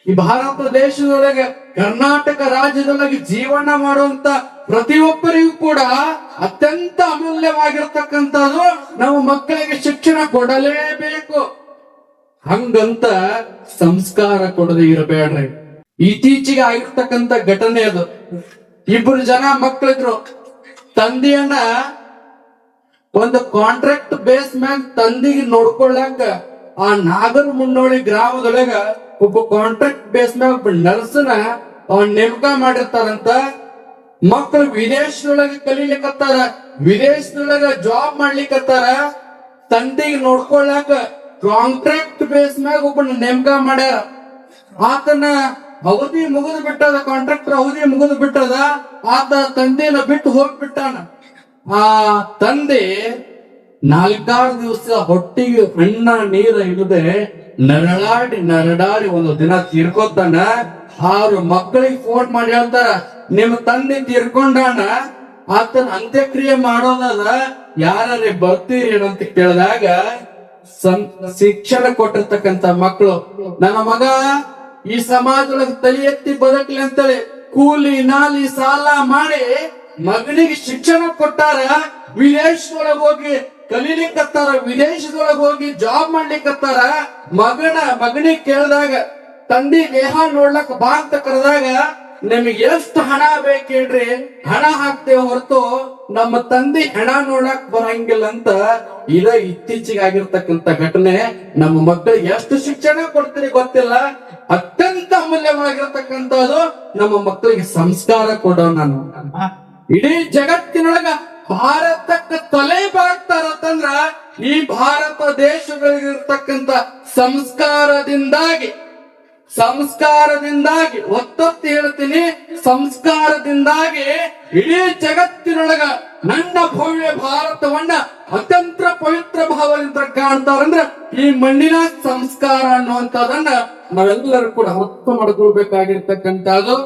ಈ ಭಾರತ ದೇಶದೊಳಗೆ ಕರ್ನಾಟಕ ರಾಜ್ಯದೊಳಗೆ ಜೀವನ ಮಾಡುವಂತ ಪ್ರತಿಯೊಬ್ಬರಿಗೂ ಕೂಡ ಅತ್ಯಂತ ಅಮೂಲ್ಯವಾಗಿರ್ತಕ್ಕಂಥದ್ದು ನಾವು ಮಕ್ಕಳಿಗೆ ಶಿಕ್ಷಣ ಕೊಡಲೇಬೇಕು. ಹಂಗಂತ ಸಂಸ್ಕಾರ ಕೊಡದೆ ಇರಬೇಡ್ರಿ. ಇತ್ತೀಚೆಗೆ ಆಗಿರ್ತಕ್ಕಂಥ ಘಟನೆ ಅದು. ಇಬ್ಬರು ಜನ ಮಕ್ಕಳಿದ್ರು. ತಂದೆಯನ್ನ ಒಂದು ಕಾಂಟ್ರಾಕ್ಟ್ ಬೇಸ್ ಮ್ಯಾಗ ತಂದಿಗೆ ನೋಡ್ಕೊಳ್ಳಾಕ ಆ ನಾಗರ ಮುನ್ನೋಳಿ ಗ್ರಾಮದೊಳಗ ಒಬ್ಬ ಕಾಂಟ್ರಾಕ್ಟ್ ಬೇಸ್ ಮ್ಯಾಗ ಒಬ್ಬ ನರ್ಸನ ಅವನ್ ನೇಮಕ ಮಾಡಿರ್ತಾರಂತ. ಮಕ್ಕಳು ವಿದೇಶದೊಳಗೆ ಕಲೀಲಿಕ್ಕತ್ತಾರ, ವಿದೇಶದೊಳಗ ಜಾಬ್ ಮಾಡ್ಲಿಕ್ಕತ್ತಾರ. ತಂದೆಗೆ ನೋಡ್ಕೊಳ್ಳಾಕ ಕಾಂಟ್ರಾಕ್ಟ್ ಬೇಸ್ ಮ್ಯಾಗ ಒಬ್ಬನ ನೇಮಕ ಮಾಡ್ಯಾರ. ಆತನ ಅವಧಿ ಮುಗಿದು ಬಿಟ್ಟದ, ಕಾಂಟ್ರಾಕ್ಟರ್ ಅವಧಿ ಮುಗಿದು ಬಿಟ್ಟದ. ಆತ ತಂದೆನ ಬಿಟ್ಟು ಹೋಗ್ಬಿಟ್ಟಾನ. ಆ ತಂದೆ 4-6 ದಿವಸ ಹೊಟ್ಟಿಗೆ ಅನ್ನ ನೀರ ಇಲ್ಲದೆ ನರಳಾಡಿ ಒಂದು ದಿನ ತೀರ್ಕೋತಾನ. 6 ಮಕ್ಕಳಿಗೆ ಫೋನ್ ಮಾಡಿ ಹೇಳ್ತಾರ, ನಿಮ್ ತಂದೆ ತೀರ್ಕೊಂಡಾನ, ಆತನ ಅಂತ್ಯಕ್ರಿಯೆ ಮಾಡೋದದ, ಯಾರೇ ಬರ್ತೀರಿ ಅಂತ ಕೇಳಿದಾಗ ಶಿಕ್ಷಣ ಕೊಟ್ಟಿರ್ತಕ್ಕಂತ ಮಕ್ಕಳು, ನನ್ನ ಮಗ ಈ ಸಮಾಜದೊಳಗೆ ತಲೆ ಎತ್ತಿ ಬದುಕಲಿ ಅಂತೇಳಿ ಕೂಲಿ ನಾಲಿ ಸಾಲ ಮಾಡಿ ಮಗನಿಗೆ ಶಿಕ್ಷಣ ಕೊಟ್ಟಾರ. ವಿದೇಶದೊಳಗೆ ಹೋಗಿ ಕಲೀಲಿಕ್ಕತ್ತಾರ, ವಿದೇಶದೊಳಗೆ ಹೋಗಿ ಜಾಬ್ ಮಾಡ್ಲಿಕ್ಕತ್ತಾರ. ಮಗನಿಗೆ ಕೇಳಿದಾಗ ತಂದೆ ದೇಹ ನೋಡ್ಲಕ್ ಬಾ ಅಂತ ಕರೆದಾಗ, ನಿಮಗೆ ಎಷ್ಟು ಹಣ ಬೇಕೇಳ್ರಿ, ಹಣ ಹಾಕ್ತೇವೆ ಹೊರತು ನಮ್ಮ ತಂದೆ ಹಣ ನೋಡಕ್ ಬರಂಗಿಲ್ಲ ಅಂತ. ಇದ ಇತ್ತೀಚೆಗೆ ಆಗಿರ್ತಕ್ಕಂಥ ಘಟನೆ. ನಮ್ಮ ಮಕ್ಕಳಿಗೆ ಎಷ್ಟು ಶಿಕ್ಷಣ ಕೊಡ್ತೀರಿ ಗೊತ್ತಿಲ್ಲ. ಅತ್ಯಂತ ಅಮೂಲ್ಯವಾಗಿರ್ತಕ್ಕಂಥದ್ದು ನಮ್ಮ ಮಕ್ಕಳಿಗೆ ಸಂಸ್ಕಾರ ಕೊಡೋ. ನಾನು ಇಡೀ ಜಗತ್ತಿನೊಳಗ ಭಾರತಕ್ಕೆ ತಲೆ ಬಾಗ್ತಾರಂದ್ರ ಈ ಭಾರತ ದೇಶಗಳಿಗಿರ್ತಕ್ಕಂಥ ಸಂಸ್ಕಾರದಿಂದಾಗಿ ಒತ್ತೊತ್ತಿ ಹೇಳ್ತೀನಿ, ಸಂಸ್ಕಾರದಿಂದಾಗಿ ಇಡೀ ಜಗತ್ತಿನೊಳಗ ನನ್ನ ಭವ್ಯ ಭಾರತವನ್ನ ಅತ್ಯಂತ ಪವಿತ್ರ ಭಾವದಿಂದ ಕಾಣ್ತಾರಂದ್ರ ಈ ಮಣ್ಣಿನ ಸಂಸ್ಕಾರ ಅನ್ನುವಂಥದ್ದನ್ನ ನಾವೆಲ್ಲರೂ ಕೂಡ ಅರ್ಥ ಮಾಡ್ಕೊಳ್ಬೇಕಾಗಿರ್ತಕ್ಕಂಥದ್ದು.